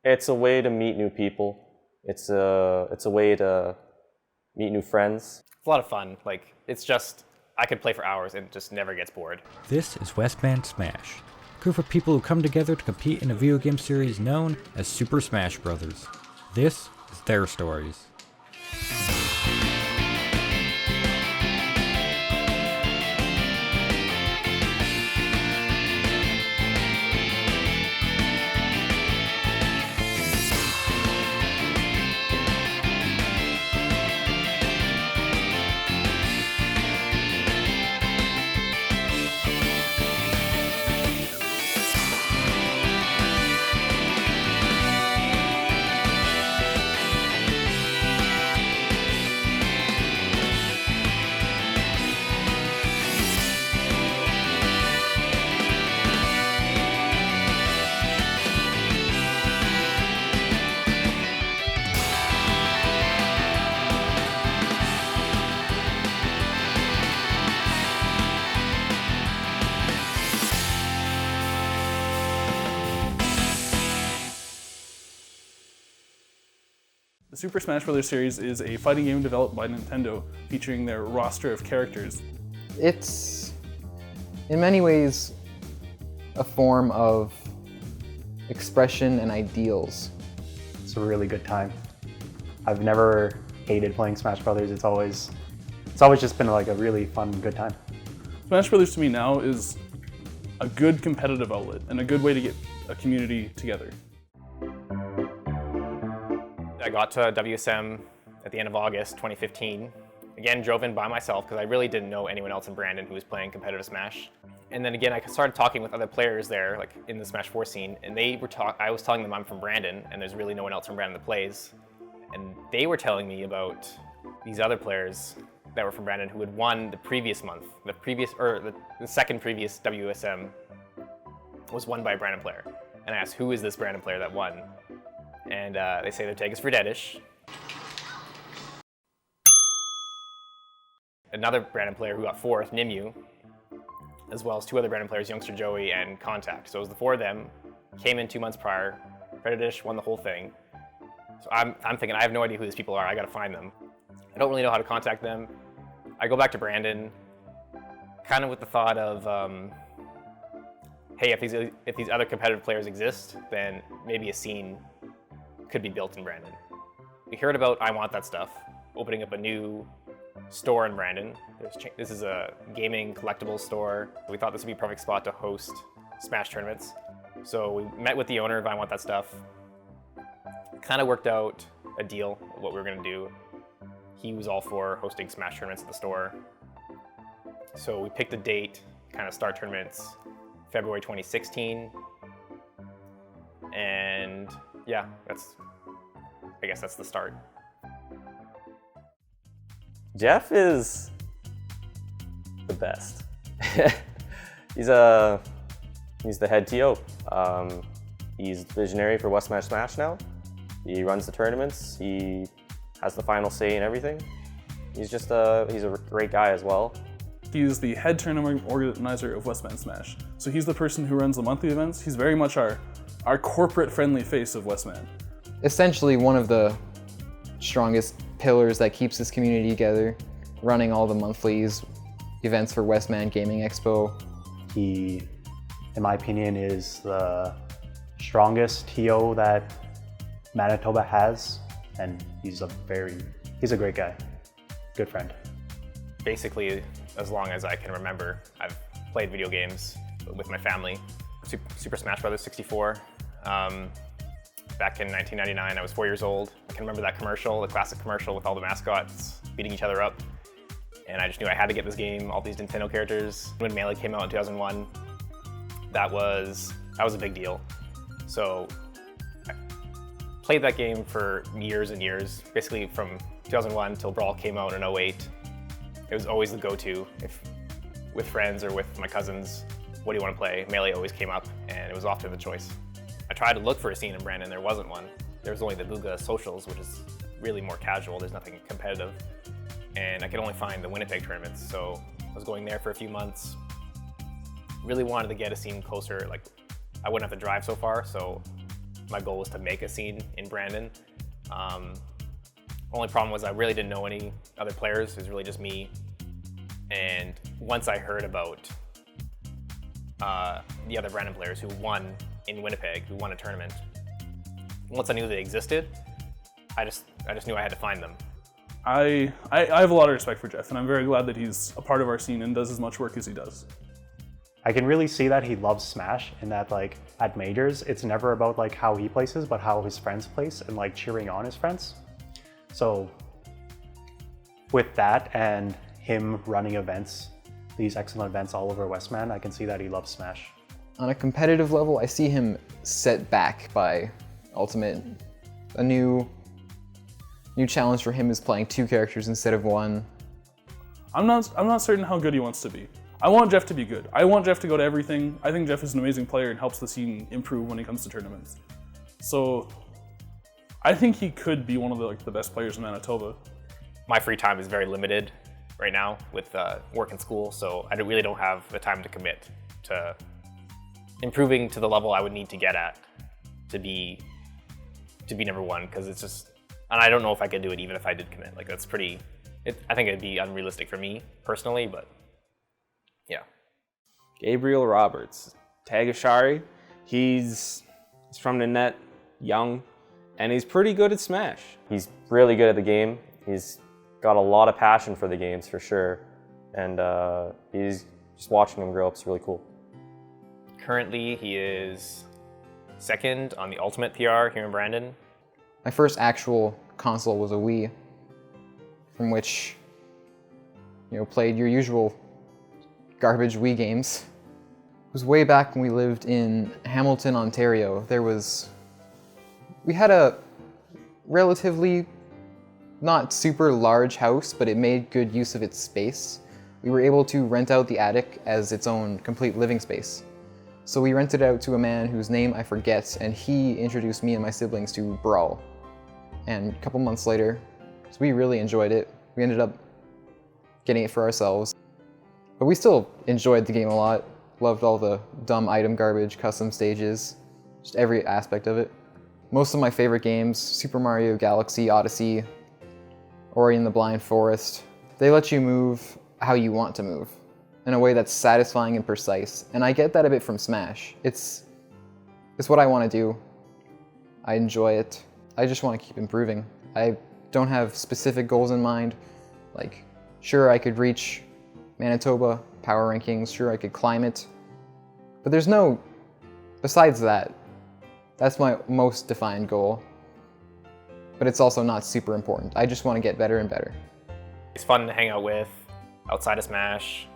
It's a way to meet new people. It's a way to meet new friends. It's a lot of fun. Like, it's just, I could play for hours and it just never gets bored. This is Westman Smash, a group of people who come together to compete in a video game series known as Super Smash Bros. This is their stories. The Super Smash Bros. Series is a fighting game developed by Nintendo, featuring their roster of characters. It's, in many ways, a form of expression and ideals. It's a really good time. I've never hated playing Smash Brothers. It's always just been like a really fun, good time. Smash Bros. To me now is a good competitive outlet and a good way to get a community together. I got to WSM at the end of August 2015. Again, drove in by myself because I really didn't know anyone else in Brandon who was playing competitive Smash. And then again, I started talking with other players there, like in the Smash 4 scene, and I was telling them I'm from Brandon and there's really no one else from Brandon that plays. And they were telling me about these other players that were from Brandon who had won the previous month. The second previous WSM was won by a Brandon player. And I asked, who is this Brandon player that won? And they say their tag is frededish. Another Brandon player who got fourth, Nimue, as well as two other Brandon players, Youngster Joey and Contact. So it was the four of them, came in 2 months prior. frededish won the whole thing. So I'm thinking, I have no idea who these people are, I gotta find them. I don't really know how to contact them. I go back to Brandon, kind of with the thought of, hey, if these other competitive players exist, then maybe a scene could be built in Brandon. We heard about I Want That Stuff, opening up a new store in Brandon. This is a gaming collectibles store. We thought this would be a perfect spot to host Smash tournaments. So we met with the owner of I Want That Stuff, kind of worked out a deal of what we were gonna do. He was all for hosting Smash tournaments at the store. So we picked a date, kind of start tournaments, February 2016. And yeah, I guess that's the start. Jeff is the best. He's the head TO. He's visionary for Westman Smash now. He runs the tournaments. He has the final say in everything. He's a great guy as well. He's the head tournament organizer of Westman Smash. So he's the person who runs the monthly events. He's very much our corporate friendly face of Westman. Essentially one of the strongest pillars that keeps this community together, running all the monthlies, events for Westman Gaming Expo. He, in my opinion, is the strongest TO that Manitoba has, and he's a great guy, good friend. Basically, as long as I can remember, I've played video games with my family. Super Smash Bros. 64. Back in 1999, I was 4 years old. I can remember that commercial, the classic commercial with all the mascots beating each other up. And I just knew I had to get this game, all these Nintendo characters. When Melee came out in 2001, that was a big deal. So I played that game for years and years, basically from 2001 until Brawl came out in 2008. It was always the go-to, if with friends or with my cousins. What do you want to play? Melee always came up, and it was often the choice. I tried to look for a scene in Brandon, there wasn't one. There was only the Booga socials, which is really more casual, there's nothing competitive. And I could only find the Winnipeg tournaments, so I was going there for a few months. Really wanted to get a scene closer, like I wouldn't have to drive so far, so my goal was to make a scene in Brandon. Only problem was I really didn't know any other players. It was really just me. And once I heard about the other Brandon players who won in Winnipeg, who won a tournament, once I knew they existed, I just knew I had to find them. I have a lot of respect for Jeff, and I'm very glad that he's a part of our scene and does as much work as he does. I can really see that he loves Smash, in that like at majors, it's never about like how he places, but how his friends place and like cheering on his friends. So with that and him running events, these excellent events all over Westman, I can see that he loves Smash. On a competitive level, I see him set back by Ultimate. A new challenge for him is playing 2 characters instead of 1. I'm not certain how good he wants to be. I want Jeff to be good. I want Jeff to go to everything. I think Jeff is an amazing player and helps the scene improve when it comes to tournaments. So I think he could be one of the best players in Manitoba. My free time is very limited right now with work and school, so I really don't have the time to commit to improving to the level I would need to get at to be number 1, because it's just, and I don't know if I could do it even if I did commit. Like that's pretty, I think it'd be unrealistic for me personally, but yeah. Gabriel Roberts, tag Ashari. He's from the net, young, and he's pretty good at Smash. He's really good at the game. He's got a lot of passion for the games for sure, and he's just watching him grow up is really cool. Currently, he is 2nd on the Ultimate PR here in Brandon. My first actual console was a Wii, from which, played your usual garbage Wii games. It was way back when we lived in Hamilton, Ontario. We had a relatively not super large house, but it made good use of its space. We were able to rent out the attic as its own complete living space. So we rented it out to a man whose name I forget, and he introduced me and my siblings to Brawl. And a couple months later, so we really enjoyed it. We ended up getting it for ourselves. But we still enjoyed the game a lot. Loved all the dumb item garbage, custom stages, just every aspect of it. Most of my favorite games, Super Mario Galaxy, Odyssey, Ori and the Blind Forest, they let you move how you want to move in a way that's satisfying and precise. And I get that a bit from Smash. It's what I want to do. I enjoy it. I just want to keep improving. I don't have specific goals in mind. Like, sure, I could reach Manitoba power rankings, sure, I could climb it. But there's no, besides that, that's my most defined goal. But it's also not super important. I just want to get better and better. He's fun to hang out with outside of Smash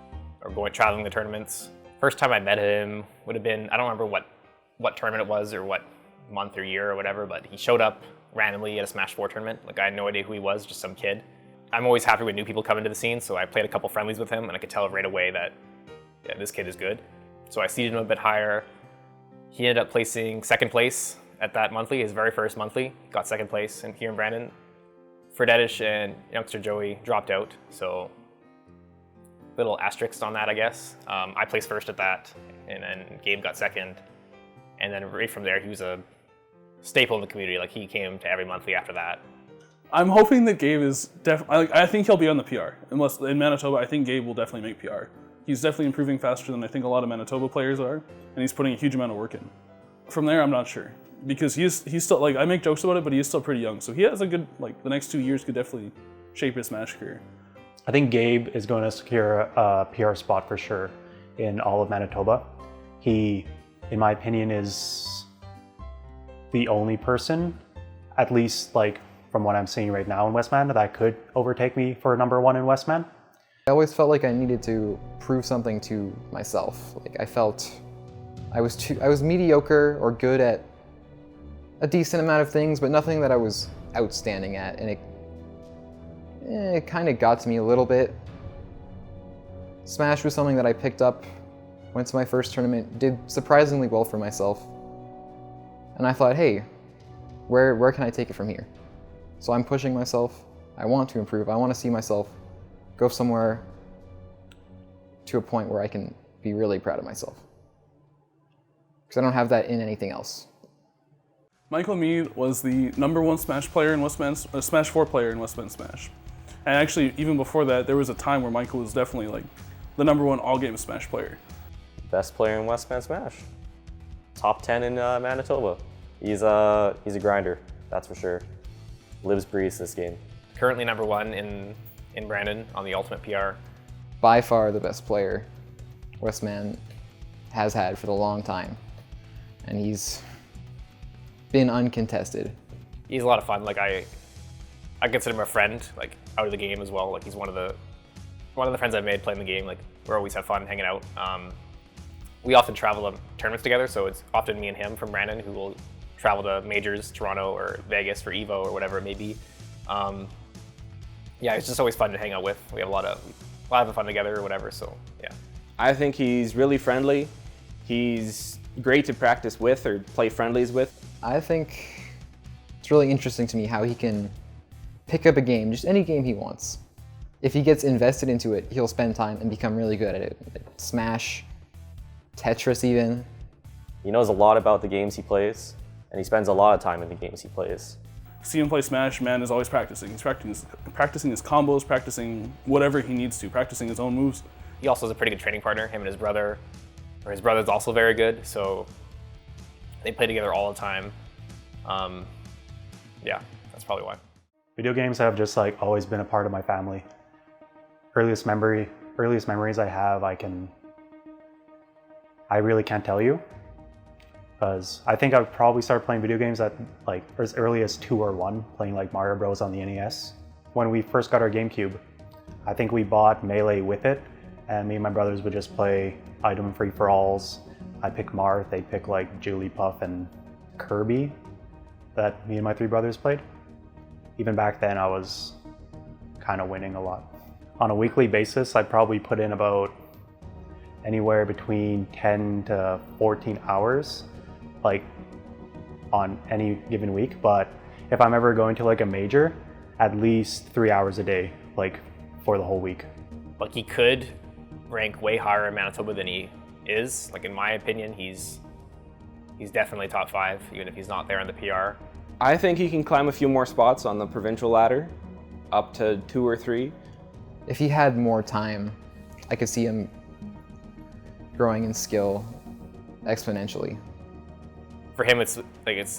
or traveling to tournaments. First time I met him would have been, I don't remember what tournament it was or what month or year or whatever, but he showed up randomly at a Smash 4 tournament. Like I had no idea who he was, just some kid. I'm always happy when new people come into the scene, so I played a couple friendlies with him and I could tell right away that, yeah, this kid is good. So I seeded him a bit higher. He ended up placing 2nd place at that monthly, his very first monthly. Got 2nd place here in Brandon. Frededish and youngster Joey dropped out, so little asterisk on that, I guess. I placed 1st at that, and then Gabe got 2nd. And then right from there, he was a staple in the community. Like he came to every monthly after that. I'm hoping that Gabe is definitely, I think he'll be on the PR. Unless in Manitoba, I think Gabe will definitely make PR. He's definitely improving faster than I think a lot of Manitoba players are, and he's putting a huge amount of work in. From there, I'm not sure. Because he's still, like, I make jokes about it, but he is still pretty young. So he has a good, like, the next 2 years could definitely shape his Smash career. I think Gabe is going to secure a PR spot for sure in all of Manitoba. He, in my opinion, is the only person, at least like from what I'm seeing right now in Westman, that could overtake me for number 1 in Westman. I always felt like I needed to prove something to myself. Like I felt I was mediocre or good at a decent amount of things, but nothing that I was outstanding at, and it kind of got to me a little bit. Smash was something that I picked up, went to my first tournament, did surprisingly well for myself, and I thought, hey, where can I take it from here? So I'm pushing myself. I want to improve. I want to see myself go somewhere to a point where I can be really proud of myself. Because I don't have that in anything else. Michael Mead was the #1 Smash player in Smash 4 player in Westman Smash. And actually, even before that, there was a time where Michael was definitely like the #1 all-game Smash player. Best player in Westman Smash. Top 10 in Manitoba. He's a grinder, that's for sure. Lives, breathes this game. Currently #1 in Brandon on the Ultimate PR. By far the best player Westman has had for the long time. And he's been uncontested. He's a lot of fun. Like I consider him a friend, like out of the game as well. Like he's one of the friends I've made playing the game. Like we always have fun hanging out. We often travel to tournaments together, so it's often me and him from Brandon who will travel to majors, Toronto or Vegas for Evo or whatever it may be. Yeah, it's just always fun to hang out with. We have a lot of fun together or whatever. So yeah. I think he's really friendly. He's great to practice with or play friendlies with. I think it's really interesting to me how he can pick up a game, just any game he wants. If he gets invested into it, he'll spend time and become really good at it. Like Smash, Tetris even. He knows a lot about the games he plays, and he spends a lot of time in the games he plays. See him play Smash, man is always practicing. He's practicing his combos, practicing whatever he needs to, practicing his own moves. He also has a pretty good training partner, him and his brother. Or his brother's also very good, so they play together all the time. Yeah, that's probably why. Video games have just like always been a part of my family. Earliest memories I have, I really can't tell you. Because I think I probably started playing video games at like as early as 2 or 1, playing like Mario Bros on the NES. When we first got our GameCube, I think we bought Melee with it, and me and my brothers would just play item free-for-alls. I pick Marth, they'd pick like Jigglypuff and Kirby that me and my 3 brothers played. Even back then I was kind of winning a lot. On a weekly basis, I'd probably put in about anywhere between 10 to 14 hours, like on any given week. But if I'm ever going to like a major, at least 3 hours a day, like for the whole week. Like he could rank way higher in Manitoba than he is. Like in my opinion, he's definitely top 5, even if he's not there in the PR. I think he can climb a few more spots on the provincial ladder, up to 2 or 3. If he had more time, I could see him growing in skill exponentially. For him, it's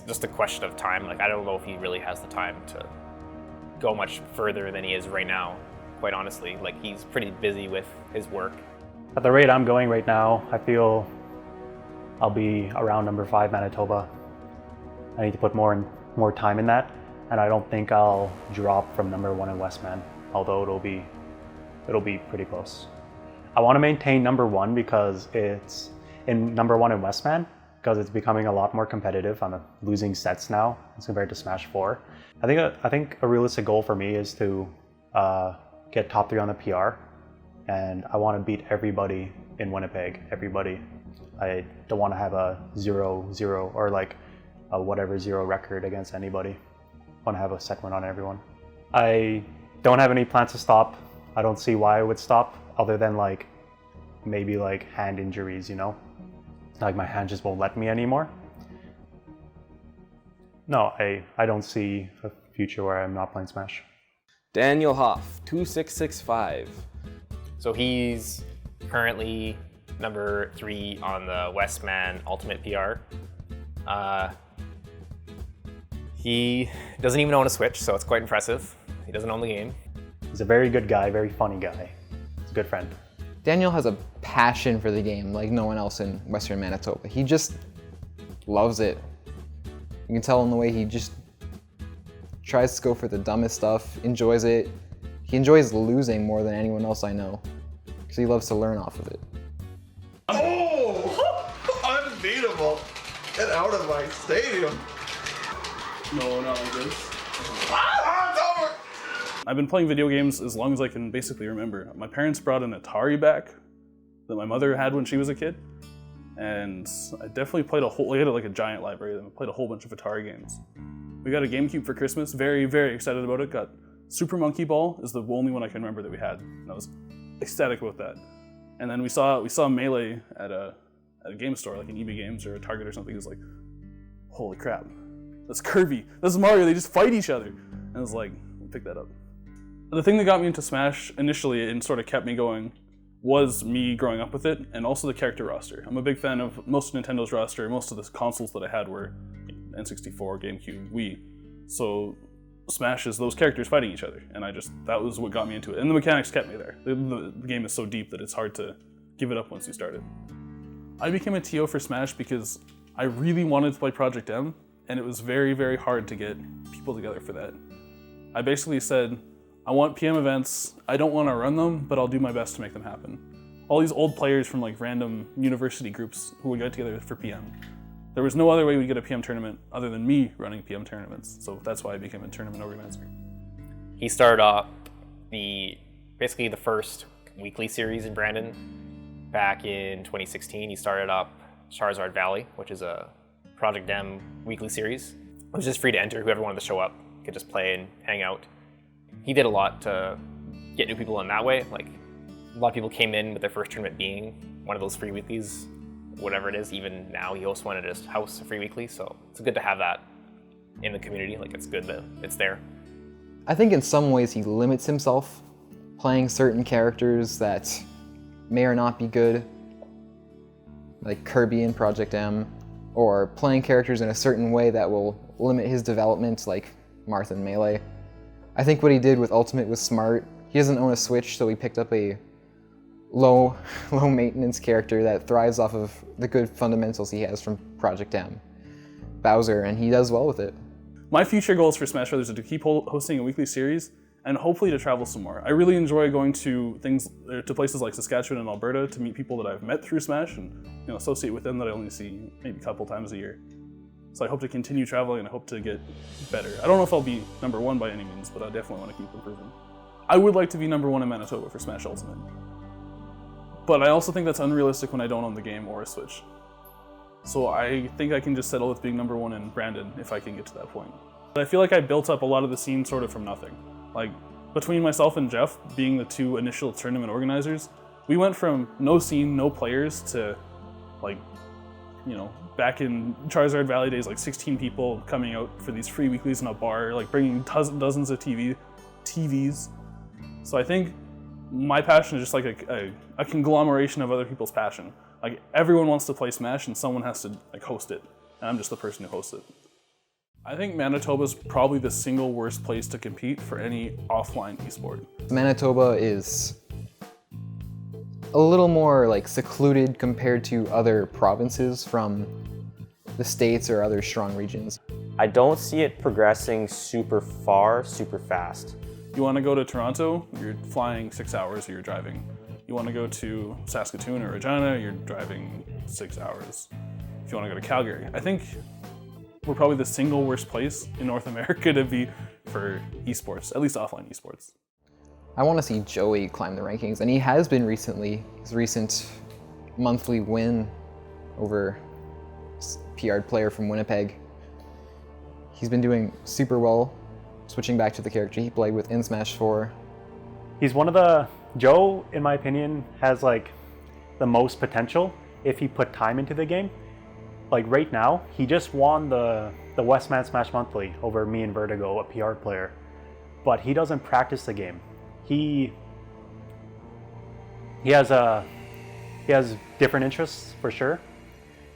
just a question of time. Like I don't know if he really has the time to go much further than he is right now, quite honestly. Like he's pretty busy with his work. At the rate I'm going right now, I feel I'll be around #5 Manitoba. I need to put more time in that, and I don't think I'll drop from #1 in Westman, although it'll be pretty close. I want to maintain #1 because it's in #1 in Westman, because it's becoming a lot more competitive. I'm losing sets now as compared to Smash 4. I think a realistic goal for me is to get top 3 on the PR, and I want to beat everybody in Winnipeg. Everybody. I don't want to have a 0-0 or like a whatever 0 record against anybody. I want to have a set win on everyone. I don't have any plans to stop. I don't see why I would stop, other than like maybe like hand injuries, you know? Like my hand just won't let me anymore. No, I don't see a future where I'm not playing Smash. Daniel Hoff, 2665. So he's currently #3 on the Westman Ultimate PR. He doesn't even own a Switch, so it's quite impressive. He doesn't own the game. He's a very good guy, very funny guy. He's a good friend. Daniel has a passion for the game like no one else in Western Manitoba. He just loves it. You can tell in the way he just tries to go for the dumbest stuff, enjoys it. He enjoys losing more than anyone else I know, because he loves to learn off of it. Oh! Unbeatable! Get out of my stadium! No, not like this. Ah, it's over! I've been playing video games as long as I can basically remember. My parents brought an Atari back that my mother had when she was a kid. And I definitely played we had like a giant library, and I played a whole bunch of Atari games. We got a GameCube for Christmas, very, very excited about it. Got Super Monkey Ball is the only one I can remember that we had. And I was ecstatic about that. And then we saw Melee at a game store, like an eBay Games or a Target or something. It was like, holy crap. That's Kirby. That's Mario. They just fight each other. And I was like, pick that up. The thing that got me into Smash initially and sort of kept me going was me growing up with it, and also the character roster. I'm a big fan of most of Nintendo's roster. Most of the consoles that I had were N64, GameCube, Wii. So Smash is those characters fighting each other, and that was what got me into it. And the mechanics kept me there. The game is so deep that it's hard to give it up once you start it. I became a TO for Smash because I really wanted to play Project M, and it was very, very hard to get people together for that. I basically said, I want PM events, I don't want to run them, but I'll do my best to make them happen. All these old players from like random university groups who would get together for PM. There was no other way we'd get a PM tournament other than me running PM tournaments, so that's why I became a tournament organizer. He started off basically the first weekly series in Brandon back in 2016. He started up Charizard Valley, which is a Project M weekly series. It was just free to enter. Whoever wanted to show up could just play and hang out. He did a lot to get new people in that way. Like, a lot of people came in with their first tournament being one of those free weeklies, whatever it is. Even now, he hosts one at his house, a free weekly, so it's good to have that in the community. Like, it's good that it's there. I think in some ways he limits himself, playing certain characters that may or not be good, like Kirby in Project M, or playing characters in a certain way that will limit his development, like Marth in Melee. I think what he did with Ultimate was smart. He doesn't own a Switch, so he picked up a low maintenance character that thrives off of the good fundamentals he has from Project M, Bowser, and he does well with it. My future goals for Smash Brothers are to keep hosting a weekly series and hopefully to travel some more. I really enjoy going to places like Saskatchewan and Alberta to meet people that I've met through Smash and associate with them that I only see maybe a couple times a year. So I hope to continue traveling and I hope to get better. I don't know if I'll be #1 by any means, but I definitely want to keep improving. I would like to be #1 in Manitoba for Smash Ultimate. But I also think that's unrealistic when I don't own the game or a Switch. So I think I can just settle with being #1 in Brandon if I can get to that point. But I feel like I built up a lot of the scene sort of from nothing. Like, between myself and Jeff being the two initial tournament organizers, we went from no scene, no players to like, back in Charizard Valley days, like 16 people coming out for these free weeklies in a bar, like bringing dozens of TVs. So I think my passion is just like a conglomeration of other people's passion. Like, everyone wants to play Smash and someone has to like host it, and I'm just the person who hosts it. I think Manitoba's probably the single worst place to compete for any offline esport. Manitoba is a little more like secluded compared to other provinces from the States or other strong regions. I don't see it progressing super far, super fast. You want to go to Toronto, you're flying 6 hours or you're driving. You want to go to Saskatoon or Regina, you're driving 6 hours. If you want to go to Calgary, I think we're probably the single worst place in North America to be for esports, at least offline esports. I want to see Joey climb the rankings, and he has been recently. His recent monthly win over PR player from Winnipeg. He's been doing super well, switching back to the character he played with in Smash 4. He's Joe, in my opinion, has like the most potential if he put time into the game. Like right now, he just won the Westman Smash Monthly over me and Vertigo, a PR player, but he doesn't practice the game. He has different interests for sure.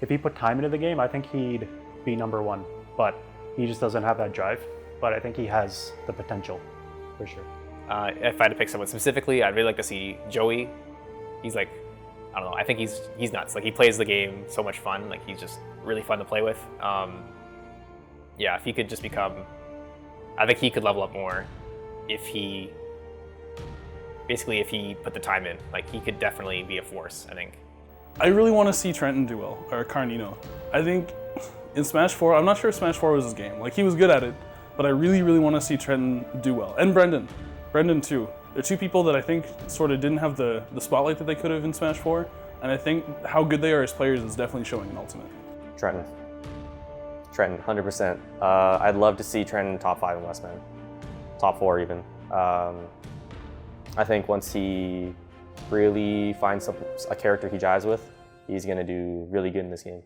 If he put time into the game, I think he'd be #1, but he just doesn't have that drive. But I think he has the potential for sure. If I had to pick someone specifically, I'd really like to see Joey. He's like, I don't know, I think he's nuts. Like, he plays the game so much fun. Like, he's just really fun to play with. Yeah, if he could just I think he could level up more if he put the time in. Like, he could definitely be a force, I think. I really want to see Trenton do well, or Carnino. I think in Smash 4, I'm not sure if Smash 4 was his game. Like, he was good at it, but I really, really want to see Trenton do well. And Brendan too. They're two people that I think sort of didn't have the spotlight that they could have in Smash 4, and I think how good they are as players is definitely showing in Ultimate. Trenton, 100%. I'd love to see Trenton top 5 in Westman, top 4 even. I think once he really finds a character he jives with, he's gonna do really good in this game.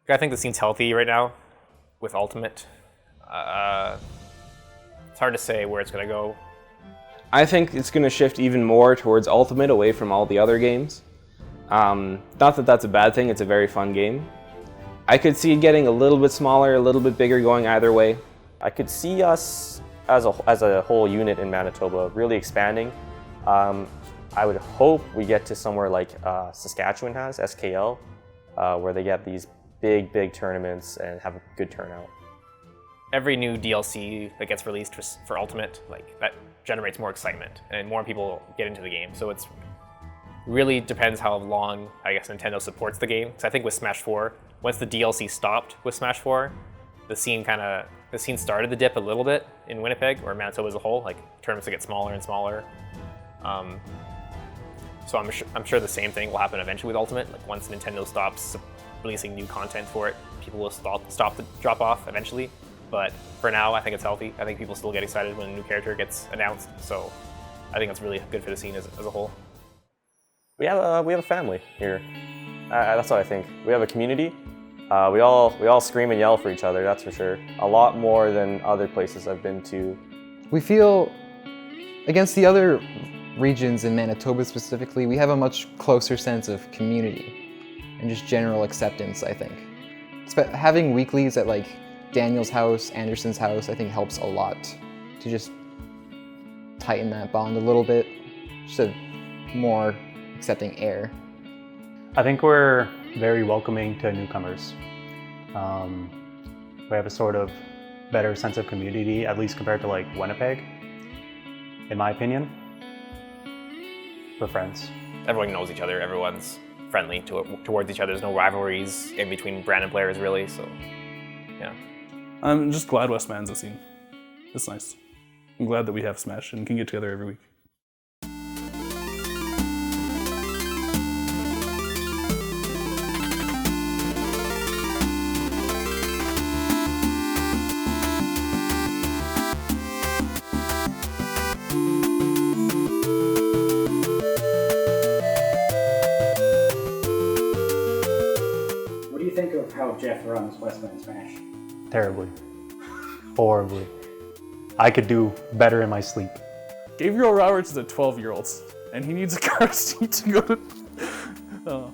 I think the scene's healthy right now with Ultimate. It's hard to say where it's going to go. I think it's going to shift even more towards Ultimate away from all the other games. Not that that's a bad thing, it's a very fun game. I could see it getting a little bit smaller, a little bit bigger, going either way. I could see us as a whole unit in Manitoba really expanding. I would hope we get to somewhere like Saskatchewan has, SKL, where they get these big tournaments and have a good turnout. Every new DLC that gets released for Ultimate, like that generates more excitement and more people get into the game. So it's really depends how long, I guess, Nintendo supports the game. Because I think with Smash 4, once the DLC stopped with Smash 4, the scene started to dip a little bit in Winnipeg or Manitoba as a whole. Like tournaments get smaller and smaller. So I'm sure the same thing will happen eventually with Ultimate. Like once Nintendo stops releasing new content for it, people will stop the drop off eventually. But for now, I think it's healthy. I think people still get excited when a new character gets announced. So I think it's really good for the scene as a whole. We have a family here. That's what I think. We have a community. We all scream and yell for each other. That's for sure. A lot more than other places I've been to. We feel, against the other regions in Manitoba specifically, we have a much closer sense of community and just general acceptance, I think. Having weeklies at like Daniel's house, Anderson's house, I think helps a lot to just tighten that bond a little bit, just a more accepting air. I think we're very welcoming to newcomers. We have a sort of better sense of community, at least compared to like Winnipeg, in my opinion. We're friends. Everyone knows each other. Everyone's friendly towards each other. There's no rivalries in between brand and players, really. So, yeah. I'm just glad Westman's a scene. It's nice. I'm glad that we have Smash and can get together every week. What do you think of how Jeff runs Westman Smash? Terribly. Horribly. I could do better in my sleep. Gabriel Roberts is a 12-year-old, and he needs a car seat to go to...